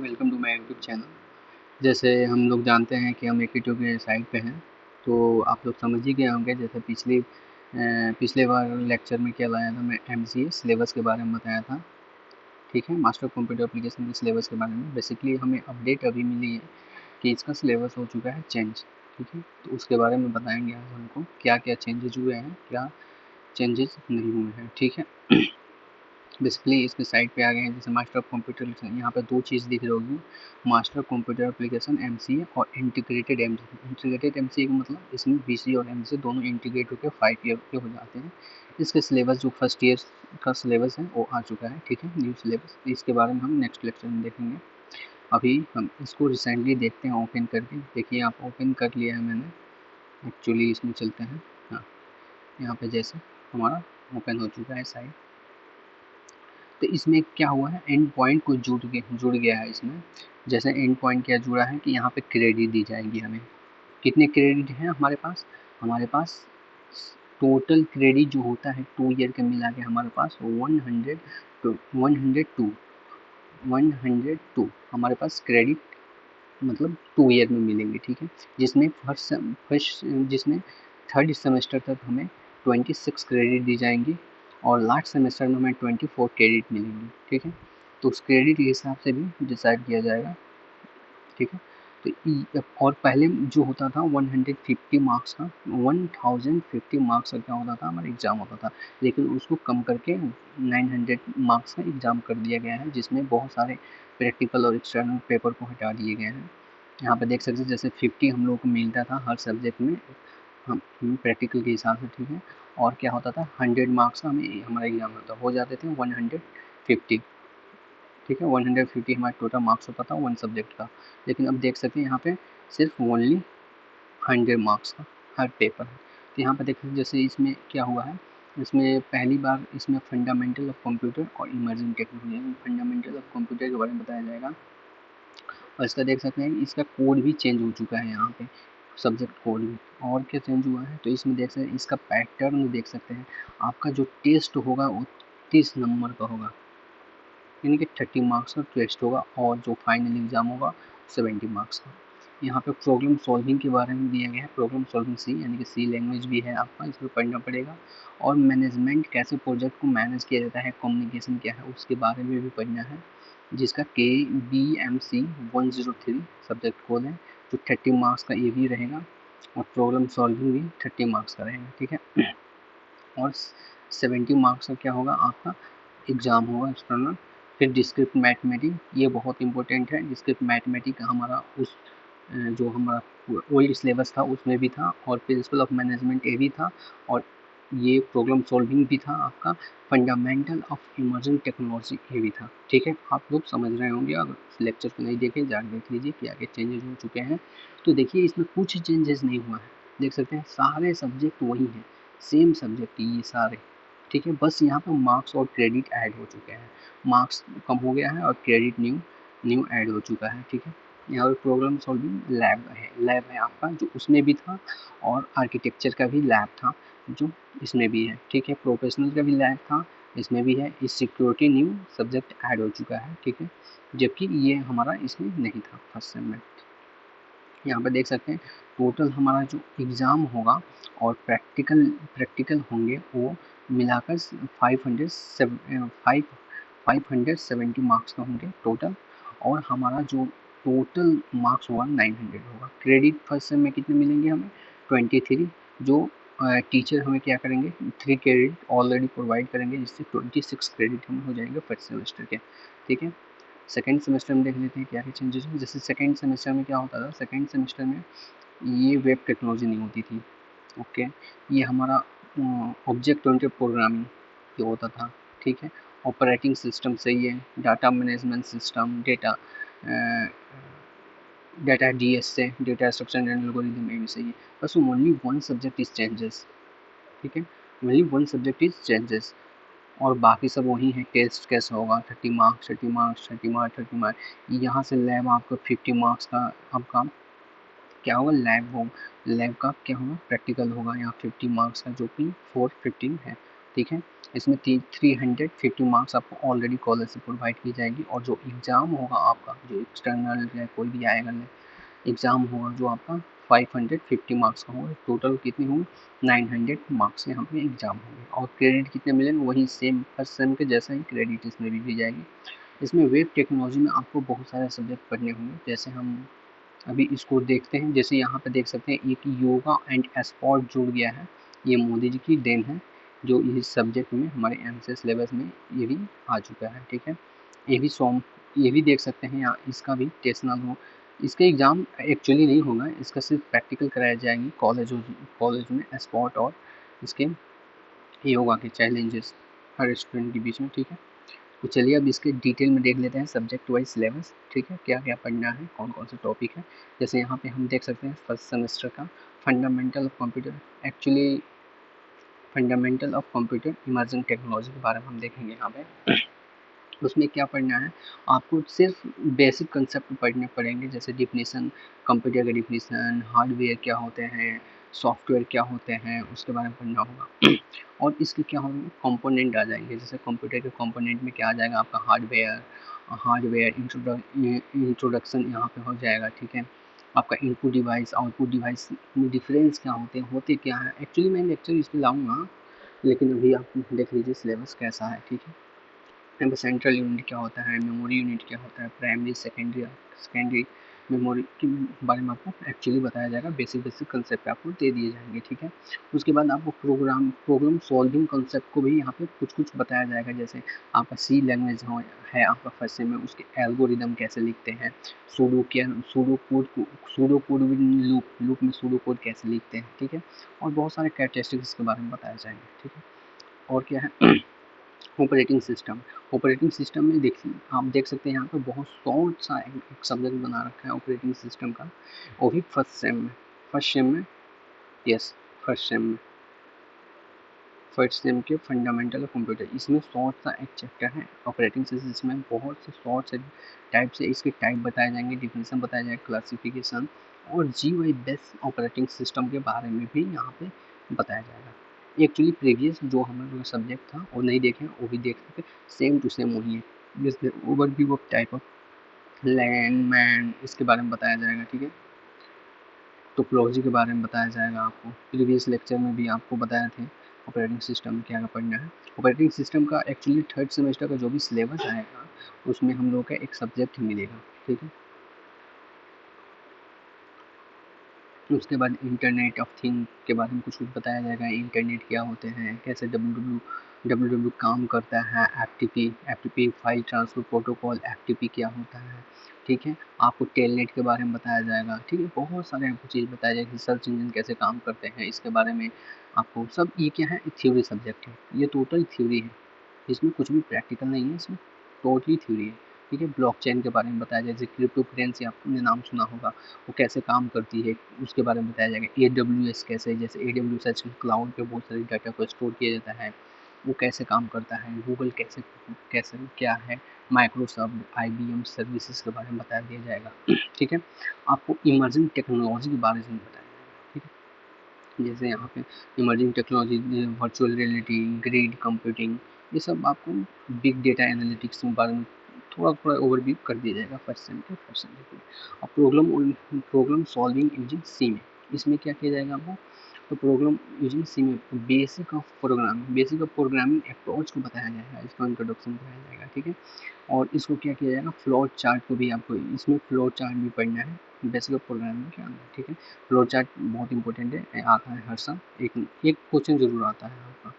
Welcome to my YouTube channel. जैसे हम लोग जानते हैं कि हम एक के साइट पे हैं, तो आप लोग समझ ही गए होंगे। जैसे पिछले बार लेक्चर में क्या लाया था, मैं MCA सिलेबस के बारे में बताया था। ठीक है, मास्टर कंप्यूटर एप्लीकेशन के सिलेबस के बारे में। बेसिकली हमें अपडेट अभी मिली है कि इसका सिलेबस हो चुका है चेंज। ठीक है, तो उसके बारे में बताएंगे आज हमको क्या क्या चेंजेज हुए हैं, क्या चेंजेस नहीं हुए हैं। ठीक है, बेसिकली इसके साइट पे आ गए हैं। जैसे मास्टर ऑफ कंप्यूटर, यहाँ पे दो चीज़ दिख रही होगी, मास्टर कंप्यूटर एप्लीकेशन MCA और इंटीग्रेटेड MCA। इंटीग्रेटेड MCA का मतलब इसमें BCA और MCA दोनों इंटीग्रेट होकर 5 ईयर के हो जाते हैं। इसके सिलेबस जो फर्स्ट ईयर का सिलेबस है वो आ चुका है। ठीक है, न्यू सिलेबस, इसके बारे में हम नेक्स्ट लेक्चर में देखेंगे। अभी हम इसको रिसेंटली देखते हैं ओपन करके। देखिए, आप ओपन कर लिया है मैंने। एक्चुअली इसमें चलते हैं। हाँ, यहाँ पे जैसे हमारा ओपन हो चुका है साइट। तो इसमें क्या हुआ है, एंड पॉइंट कुछ जुड़ गया है इसमें। जैसे एंड पॉइंट क्या जुड़ा है कि यहाँ पे क्रेडिट दी जाएगी हमें। कितने क्रेडिट हैं हमारे पास टोटल क्रेडिट जो होता है 2 ईयर के मिला के हमारे पास 102 हमारे पास क्रेडिट मतलब 2 ईयर में मिलेंगे। ठीक है, जिसमें थर्ड सेमेस्टर तक हमें 26 क्रेडिट दी जाएंगी और लास्ट सेमेस्टर में हमें 24 क्रेडिट मिलेंगी। ठीक है, तो उस क्रेडिट के हिसाब से भी डिसाइड किया जाएगा। ठीक है, तो और पहले जो होता था 150 मार्क्स का 1050 मार्क्स का क्या होता था, हमारा एग्ज़ाम होता था। लेकिन उसको कम करके 900 मार्क्स का एग्ज़ाम कर दिया गया है, जिसमें बहुत सारे प्रैक्टिकल और एक्सटर्नल पेपर को हटा दिए गए हैं। यहाँ पे देख सकते हैं, जैसे 50 हम लोग को मिलता था हर सब्जेक्ट में हम प्रैक्टिकल के हिसाब से। ठीक है, और क्या होता था 100 मार्क्स का हमें हमारा एग्ज़ाम हो जाते थे 150। ठीक है, 150 हमारा टोटल मार्क्स होता था वन सब्जेक्ट का। लेकिन अब देख सकते हैं यहाँ पे सिर्फ ओनली 100 मार्क्स का हर पेपर है। तो यहाँ पे देख सकते हैं जैसे इसमें क्या हुआ है, इसमें पहली बार इसमें फंडामेंटल ऑफ कंप्यूटर और emerging technology, fundamental of computer के बारे में बताया जाएगा। और इसका देख सकते हैं इसका कोड भी चेंज हो चुका है यहाँ पे, सब्जेक्ट कोड भी। और क्या चेंज हुआ है, तो इसमें देख सकते हैं इसका पैटर्न देख सकते हैं। आपका जो टेस्ट होगा वो 30 नंबर का होगा, यानी कि 30 मार्क्स का टेस्ट होगा, और जो फाइनल एग्जाम होगा 70 मार्क्स का। यहाँ पे प्रॉब्लम सॉल्विंग के बारे में दिया गया है। प्रॉब्लम सॉल्विंग सी, यानी कि सी लैंग्वेज भी है आपका, इसको पढ़ना पड़ेगा। और मैनेजमेंट, कैसे प्रोजेक्ट को मैनेज किया जाता है, कम्युनिकेशन क्या है, उसके बारे में भी पढ़ना है, जिसका KBMC 103 सब्जेक्ट कोड है, जो 30 मार्क्स का ये भी रहेगा। और प्रॉब्लम सॉल्विंग भी 30 मार्क्स का रहेगा। ठीक है, और 70 मार्क्स का क्या होगा, आपका एग्ज़ाम होगा एक्सटर्नल। फिर डिस्क्रिप्ट मैथमेटिक, ये बहुत इंपॉर्टेंट है। डिस्क्रिप्ट मैथमेटिक हमारा उस जो हमारा ओल्ड सिलेबस था उसमें भी था, और प्रिंसिपल ऑफ मैनेजमेंट ये भी था, और ये प्रॉब्लम सॉल्विंग भी था आपका। फंडामेंटल ऑफ इमर्जिंग टेक्नोलॉजी ये भी था। ठीक है, आप लोग समझ रहे होंगे। अगर लेक्चर को नहीं देखे, जाकर देख लीजिए कि आगे चेंजेस हो चुके हैं। तो देखिए, इसमें कुछ चेंजेस नहीं हुआ है। देख सकते हैं सारे सब्जेक्ट वही हैं, सेम सब्जेक्ट ये सारे। ठीक है, बस यहाँ पर मार्क्स और क्रेडिट ऐड हो चुके हैं। मार्क्स कम हो गया है और क्रेडिट न्यू ऐड हो चुका है। ठीक है, यहाँ पर प्रॉब्लम सॉल्विंग लैब है आपका, जो उसमें भी था, और आर्किटेक्चर का भी लैब था जो इसमें भी है। ठीक है, प्रोफेशनल का भी लैब था, इसमें भी है। इस सिक्योरिटी न्यू सब्जेक्ट ऐड हो चुका है। ठीक है, जबकि ये हमारा इसमें नहीं था फर्स्ट सेम में। यहाँ पर देख सकते हैं टोटल हमारा जो एग्ज़ाम होगा और प्रैक्टिकल होंगे वो मिलाकर 570 मार्क्स का होंगे टोटल। और हमारा जो टोटल मार्क्स होगा 900 होगा। क्रेडिट फर्स्ट सेम में कितने मिलेंगे हमें, 23। जो टीचर हमें क्या करेंगे, 3 क्रेडिट ऑलरेडी प्रोवाइड करेंगे, जिससे 26 क्रेडिट हमें हो जाएंगे फर्स्ट सेमेस्टर के। ठीक है, सेकेंड सेमेस्टर में देख लेते हैं क्या क्या चेंजेस हुए। जैसे सेकेंड सेमेस्टर में क्या होता था, सेकेंड सेमेस्टर में ये वेब टेक्नोलॉजी नहीं होती थी। ओके, ये हमारा ऑब्जेक्ट ओरिएंटेड प्रोग्रामिंग ये होता था। ठीक है, ऑपरेटिंग सिस्टम सही है, data management system, data DS से डेटा स्ट्रक्चर एंड एल्गोरिथम ये भी सही है। बस only one subject is changes. ठीक है, only one subject is changes, और बाकी सब वही है। टेस्ट कैसे होगा, 30 मार्क्स 30 मार्क्स 30 मार्क्स 30 मार्क्स। यहाँ से लैब आपको 50 मार्क्स का आपका क्या होगा, लैब का क्या होगा, प्रैक्टिकल होगा यहाँ 50 मार्क्स का, जो कि 415 है। ठीक है। इसमें 350 मार्क्स आपको ऑलरेडी कॉलेज से प्रोवाइड की जाएगी, और जो एग्ज़ाम होगा आपका, जो एक्सटर्नल या कोई भी आएगा एग्ज़ाम होगा जो आपका 550 मार्क्स का होगा। टोटल कितने होंगे, 900 मार्क्स यहाँ पे एग्ज़ाम होंगे। और क्रेडिट कितने मिलेंगे, वही सेम फर्स्ट सेम के जैसा ही क्रेडिट इसमें भी दी जाएगी। इसमें वेब टेक्नोलॉजी में आपको बहुत सारे सब्जेक्ट पढ़ने होंगे, जैसे हम अभी इसको देखते हैं। जैसे यहाँ पे देख सकते हैं एक योगा एंड स्पोर्ट जुड़ गया है, ये मोदी जी की देन है, जो इस सब्जेक्ट में हमारे एमसीए सिलेबस में ये भी आ चुका है। ठीक है, ये भी देख सकते हैं यहाँ, इसका भी टेस्टनल हो, इसके एग्ज़ाम एक्चुअली नहीं होगा, इसका सिर्फ प्रैक्टिकल कराया जाएंगे कॉलेज में स्पोर्ट और इसके योगा के चैलेंजेस हर स्टूडेंट के बीच में। ठीक है, तो चलिए अब इसके डिटेल में देख लेते हैं सब्जेक्ट वाइज सिलेबस। ठीक है, क्या क्या पढ़ना है, कौन कौन से टॉपिक है। जैसे यहाँ पे हम देख सकते हैं फर्स्ट सेमेस्टर का fundamental of computer, actually fundamental of computer emerging technology के बारे में हम देखेंगे यहाँ पे। उसमें क्या पढ़ना है, आपको सिर्फ बेसिक कंसेप्ट पढ़ने पड़ेंगे, जैसे डिफिनीसन, कंप्यूटर का डिफिनीसन, हार्डवेयर क्या होते हैं, सॉफ्टवेयर क्या होते हैं, उसके बारे में पढ़ना होगा। और इसके क्या होंगे, कंपोनेंट आ जाएंगे, जैसे कंप्यूटर के कंपोनेंट में क्या आ जाएगा आपका हार्डवेयर इंट्रोडक्शन यहाँ पे हो जाएगा। ठीक है, आपका इनपुट डिवाइस, आउटपुट डिवाइस में डिफरेंस क्या होते क्या है। एक्चुअली मैं लेक्चर इस पर लाऊंगा, लेकिन अभी आप देख लीजिए सिलेबस कैसा है। ठीक है, यहाँ पे सेंट्रल यूनिट क्या होता है, मेमोरी यूनिट क्या होता है, प्राइमरी सेकेंडरी मेमोरी के बारे में आपको एक्चुअली बताया जाएगा, बेसिक कंसेप्ट आपको दे दिए जाएंगे। ठीक है, उसके बाद आपको प्रॉब्लम सॉल्विंग कंसेप्ट को भी यहाँ पे कुछ मूछ बताया जाएगा, जैसे आपका सी लैंग्वेज है आपका फर्स्ट सेम में, उसके एल्गोरिदम कैसे लिखते हैं, सूडो कोड विद लूप में सूडो कोड कैसे लिखते हैं। ठीक है, और बहुत सारे कैरेक्टरिस्टिक्स के बारे में बताया जाएंगे। ठीक है, और क्या है, ऑपरेटिंग सिस्टम में देखिए, आप देख सकते हैं यहाँ पर बहुत शॉर्ट सा एक सब्जेक्ट बना रखा है ऑपरेटिंग सिस्टम का, वो भी फर्स्ट सेम में यस फर्स्ट सेम के फंडामेंटल ऑफ कंप्यूटर, इसमें शॉर्ट सा एक चैप्टर है ऑपरेटिंग सिस्टम में, बहुत से शॉर्ट से टाइप से इसके टाइप बताए जाएंगे, डिफिनेशन बताया जाएगा, क्लासिफिकेशन, और GUI बेस्ड ऑपरेटिंग सिस्टम के बारे में भी यहाँ पे बताया जाएगा। एक्चुअली प्रीवियस जो हमारा सब्जेक्ट था वो नहीं देखे, वो भी देख सकते, सेम टू सेम वही है। जैसे overview of type of LAN MAN, इसके बारे में बताया जाएगा। ठीक है, टोपोलॉजी के बारे में बताया जाएगा आपको, प्रीवियस लेक्चर में भी आपको बताए थे ऑपरेटिंग सिस्टम में क्या क्या पढ़ना है। ऑपरेटिंग सिस्टम का एक्चुअली थर्ड सेमेस्टर का जो भी सिलेबस आएगा उसमें हम लोग का एक सब्जेक्ट मिलेगा। ठीक है, उसके बाद इंटरनेट ऑफ थिंग के बारे में कुछ बताया जाएगा, इंटरनेट क्या होते हैं, कैसे डब्ल्यू काम करता है, F file transfer protocol, F क्या होता है। ठीक है, आपको टेलनेट के बारे में बताया जाएगा। ठीक है, बहुत सारे आपको चीज़ बताया जाएगी, सर्च इंजन कैसे काम करते हैं, इसके बारे में आपको सब, ये क्या है, थ्योरी सब्जेक्ट है, ये टोटल थ्योरी है, इसमें कुछ भी प्रैक्टिकल नहीं है, इसमें टोटली थ्योरी है। ठीक है, ब्लॉकचेन के बारे में बताया जाए, जैसे क्रिप्टो करेंसी आपने नाम सुना होगा, वो कैसे काम करती है उसके बारे में बताया जाएगा। AWS कैसे, जैसे AWS क्लाउड पे बहुत सारी डाटा को स्टोर किया जाता है, वो कैसे काम करता है, गूगल कैसे कैसे क्या है, माइक्रोसॉफ्ट IBM सर्विसेज के बारे में बता दिया जाएगा। ठीक है, आपको इमर्जिंग टेक्नोलॉजी के बारे में बताया जाएगा। ठीक है, जैसे यहाँ पे emerging technology, virtual reality, grid computing, ये सब आपको बिग डेटा एनालिटिक्स के बारे में थोड़ा थोड़ा ओवरव्यू कर दिया जाएगा फर्स्ट सेम के। और प्रोग्राम सॉल्विंग यूजिंग सी में, इसमें क्या किया जाएगा आपको, तो प्रोग्राम यूजिंग सी में बेसिक ऑफ प्रोग्रामिंग अप्रोच को बताया जाएगा, इसका इंट्रोडक्शन बताया जाएगा। ठीक है, और इसको क्या किया जाएगा, फ्लो चार्ट को भी आपको इसमें फ्लो चार्ट भी पढ़ना है बेसिक ऑफ प्रोग्रामिंग के अंदर। ठीक है, फ्लो चार्ट बहुत इंपॉर्टेंट है, आता है हर साल, एक क्वेश्चन जरूर आता है आपका।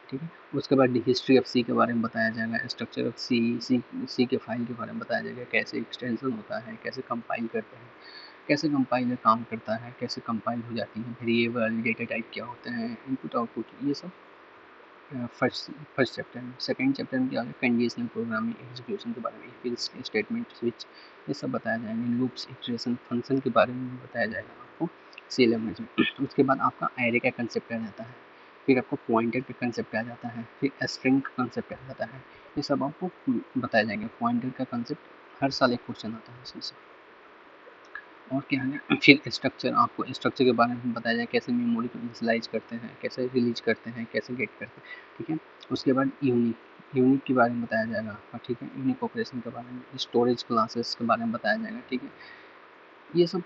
ठीक है, उसके बाद हिस्ट्री ऑफ सी के बारे में बताया जाएगा, स्ट्रक्चर ऑफ सी के फाइल के बारे में बताया जाएगा, कैसे एक्सटेंशन होता है, कैसे कंपाइल करते हैं, कैसे कंपाइलर काम करता है, कैसे कंपाइल हो जाती है, वेरिएबल डेटा टाइप क्या होते हैं, इनपुट आउटपुट, ये सब फर्स्ट चैप्टर में। सेकेंड चैप्टर में क्या होगा, कंडीशनल प्रोग्रामिंग एग्जीक्यूशन के बारे में, फिल्स स्टेटमेंट स्विच, ये सब बताया जाएगा, लूप्स इटरेशन फंक्शन के बारे में बताया जाएगा आपको सी लैंग्वेज में। उसके बाद आपका एरे का कंसेप्ट आ जाता है, फिर आपको पॉइंटर का कंसेप्ट आ जाता है, फिर स्ट्रिंग का कंसेप्ट आ जाता है, ये सब आपको बताया जाएंगे। पॉइंटर का कंसेप्ट हर साल एक क्वेश्चन आता है इसमें से। और क्या है, फिर स्ट्रक्चर, आपको स्ट्रक्चर के बारे में बताया जाए, कैसे मेमोरी को इनिशियलाइज करते हैं, कैसे रिलीज करते हैं, कैसे गेट करते हैं, ठीक है। उसके बाद यूनिक के बारे में बताया जाएगा, और ठीक है, यूनिक ऑपरेशन के बारे में, स्टोरेज क्लासेस के बारे में बताया जाएगा, ठीक है। ये सब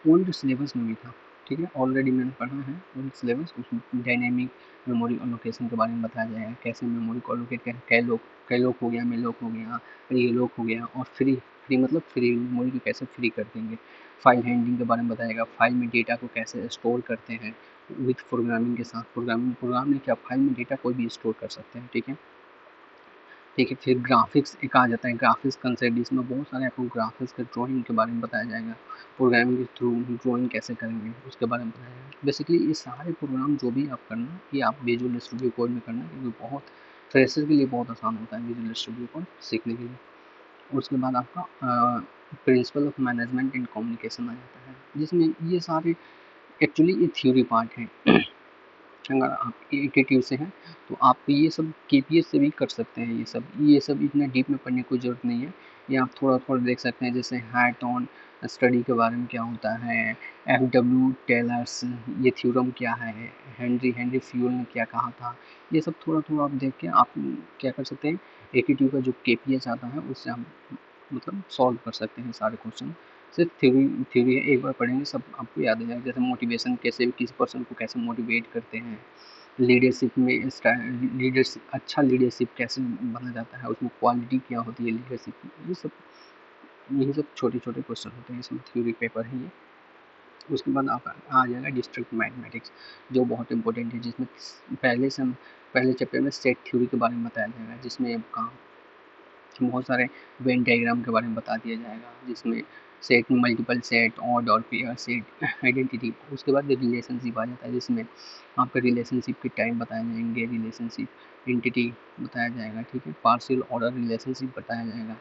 ओल्ड सिलेबस में भी था, ठीक है, ऑलरेडी मैंने पढ़ा है ओल्ड सिलेबस। उसमें डायनेमिक मेमोरी एलोकेशन के बारे में बताया जाएगा, कैसे मेमोरी को एलोकेट करें, कई लोग हो गया, मेलोक हो गया, रीलोक हो गया, और फ्री मतलब फ्री मेमोरी को कैसे फ्री कर देंगे। फाइल हैंडलिंग के बारे में बताएगा, फाइल में डेटा को कैसे स्टोर करते हैं विथ प्रोग्रामिंग के साथ। प्रोग्राम में क्या, फाइल में डेटा कोई भी स्टोर कर सकते हैं, ठीक है। ठीक है, फिर ग्राफिक्स एक आ जाता है, ग्राफिक्स कंसेप्ट, इसमें बहुत सारे आपको ग्राफिक्स के ड्राइंग के बारे में बताया जाएगा, प्रोग्रामिंग के थ्रू ड्राइंग कैसे करेंगे उसके बारे में बताया जाएगा। बेसिकली ये सारे प्रोग्राम जो भी आप करना, ये आप विजुअल स्टूडियो कोड में करना, क्योंकि बहुत फ्रेशर के लिए बहुत आसान होता है विजुअल स्टूडियो कोड सीखने के लिए। उसके बाद आपका principle of management and communication आ जाता है, जिसमें ये सारे एक्चुअली ये थ्योरी पार्ट है। अगर आप एटीट्यूड से हैं तो आप ये सब केपीएस से भी कर सकते हैं। ये सब इतना डीप में पढ़ने की ज़रूरत नहीं है, ये आप थोड़ा थोड़ा देख सकते हैं। जैसे हैट ऑन स्टडी के बारे में क्या होता है, एफ डब्ल्यू टेलर्स ये थ्योरम क्या है, हेनरी फ्यूल ने क्या कहा था, ये सब थोड़ा थोड़ा आप देख के आप क्या कर सकते हैं, एटीट्यूड का जो केपीएस आता है उससे आप मतलब सॉल्व कर सकते हैं सारे क्वेश्चन। सिर्फ थ्योरी है, एक बार पढ़ेंगे सब आपको याद आ जाएगा। जैसे मोटिवेशन, कैसे किसी पर्सन को कैसे मोटिवेट करते हैं, लीडरशिप में लीडरशिप, अच्छा लीडरशिप कैसे बना जाता है, उसमें क्वालिटी क्या होती है लीडरशिप की, यही सब छोटे छोटे क्वेश्चन होते हैं, इसमें थ्योरी पेपर है ये। उसके बाद आप आ जाएगा डिस्ट्रिक्ट मैथमेटिक्स, जो बहुत इंपॉर्टेंट है, जिसमें पहले चैप्टर में सेट थ्योरी के बारे में बताया जाएगा, जिसमें आपका बहुत सारे वेन डायग्राम के बारे में बता दिया जाएगा, जिसमें सेट, मल्टीपल सेट, ऑड और पेयर सेट, आइडेंटिटी। उसके बाद रिलेशनशिप आ जाता है, जिसमें आपका रिलेशनशिप के टाइप बताए जाएंगे, रिलेशनशिप एंटिटी बताया जाएगा, ठीक है, पार्शियल ऑर्डर रिलेशनशिप बताया जाएगा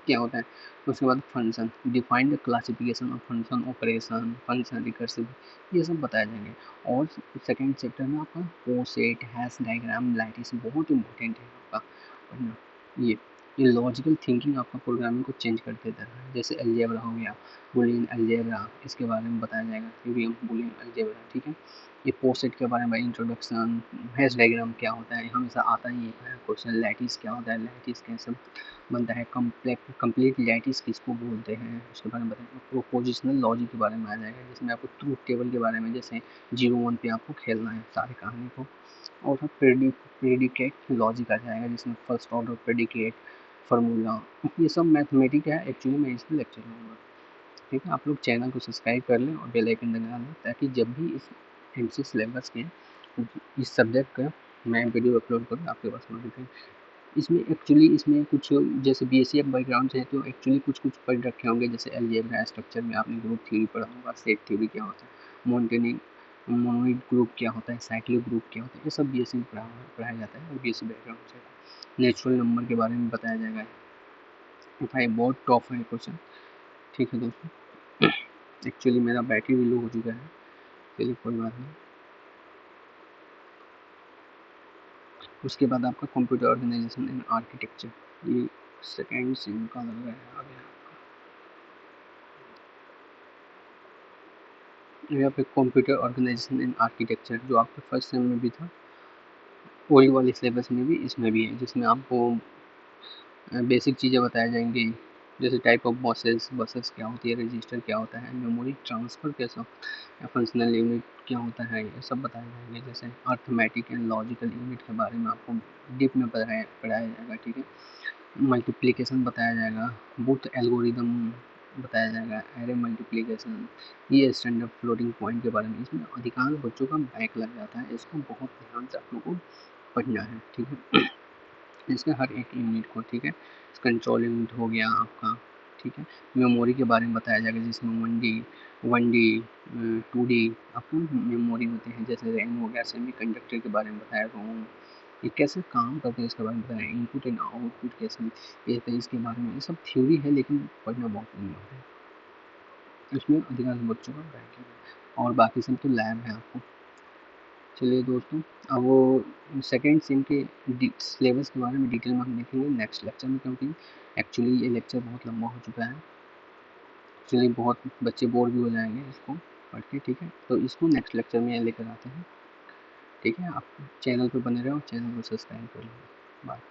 क्या होता है। उसके बाद function, defined the classification of function, operation, function, recursive, ये सब बताया जाएंगे। और सेकेंड चैप्टर में आपका कोसेट, हैश डायग्राम, लैटिस बहुत इंपॉर्टेंट है आपका पढ़ना। ये लॉजिकल थिंकिंग आपका प्रोग्रामिंग को चेंज कर देता है। जैसे अलजेब्रा हो गया, बुलियन अलजेब्रा, इसके बारे में बताया जाएगा, थ्योरी ऑफ बुलियन अलजेब्रा, ठीक है। ये पोसेट के बारे में इंट्रोडक्शन, हैश डायग्राम क्या होता है, हमेशा आता ही है क्वेश्चन, लैटिस क्या होता है, लैटिस कैसे बनता है, कंप्लीट लैटिस किसको बोलते हैं, उसके बारे में बताएंगे। प्रोपोजिशनल लॉजिक के बारे में आ जाएगा, जिसमें आपको ट्रूथ टेबल के बारे में, जैसे 0 1 पे आपको खेलना है सारी कहानी को। और प्रेडिकेट लॉजिक आ जाएगा, जिसमें फर्स्ट ऑर्डर प्रेडिकेट, फार्मूला, ये सब मैथमेटिक है। एक्चुअली मैं इसमें लेक्चर लूँगा, ठीक है। आप लोग चैनल को सब्सक्राइब कर लें और बेल आइकन दबा लें, ताकि जब भी इस एमसी सिलेबस के इस सब्जेक्ट का मैं वीडियो अपलोड करूँ आपके पास नोटिफिकेशन। इसमें कुछ जैसे बीएससी बैकग्राउंड से है, तो एक्चुअली कुछ कुछ पढ़ रखे होंगे, जैसे अलजेब्रा स्ट्रक्चर में आपने ग्रुप थ्योरी पढ़ा होगा, सेट थ्योरी क्या होता है, मोनोइड ग्रुप क्या होता है, साइक्लिक ग्रुप क्या होता है, ये सब बीएससी में पढ़ाया जाता है, और बीएससी बैकग्राउंड से। नेचुरल नंबर के बारे में बताया जाएगा। भाई बहुत टफ है क्वेश्चन, ठीक है दोस्तों। एक्चुअली मेरा बैटरी भी लो हो चुका है, चलिए कोई बात नहीं। उसके बाद आपका कंप्यूटर ऑर्गेनाइजेशन एंड आर्किटेक्चर, ये सेकेंड सेम का लग रहा है आ गया। यहाँ पे कंप्यूटर ऑर्गेनाइजेशन एंड आर्किटेक्चर, जो आपके फर्स्ट सेम में भी था, वही वाली सिलेबस में भी इसमें भी है, जिसमें आपको बेसिक चीज़ें बताई जाएंगी, जैसे टाइप ऑफ बसेस क्या होती है, रजिस्टर क्या होता है, मेमोरी ट्रांसफ़र कैसा, या फंक्शनल यूनिट क्या होता है, ये सब बताए जाएंगे। जैसे अर्थमेटिक एंड लॉजिकल यूनिट के बारे में आपको डीप में पढ़ाया जाएगा, ठीक है। मल्टीप्लिकेशन बताया जाएगा, बूथ एल्गोरिदम बताया जाएगा, एरे मल्टीप्लिकेशन, ये स्टैंडर्ड फ्लोटिंग पॉइंट के बारे में। इसमें अधिकांश बच्चों का बैक लग जाता है, इसको बहुत ध्यान से आप लोगों को पढ़ना है, ठीक है, इसका हर एक यूनिट को, ठीक है। कंट्रोल यूनिट हो गया आपका, ठीक है। मेमोरी के बारे में बताया जाएगा, जिसमें 1D 2D आपको मेमोरी होते हैं, जैसे रैम हो गया, सेमी कंडक्टर के बारे में बताया, रोम ये कैसे काम करते हैं इसके बारे में बताया, इनपुट एंड आउटपुट कैसे, ये तो इसके बारे में, ये सब थ्योरी है, लेकिन पढ़ना बहुत नहीं होता है, इसमें अधिकांश बच्चों का बैक है, और बाकी सब तो लैब है आपको। चलिए दोस्तों, अब वो सेकेंड सेम के सिलेबस के बारे में डिटेल में हम देखेंगे नेक्स्ट लेक्चर में, क्योंकि एक्चुअली ये लेक्चर बहुत लंबा हो चुका है। एक्चुअली बहुत बच्चे बोर भी हो जाएंगे इसको पढ़ के, ठीक है। तो इसको नेक्स्ट लेक्चर में लेकर आते हैं, ठीक है। आप चैनल पर बने रहो, चैनल को सब्सक्राइब कर लो। बाय।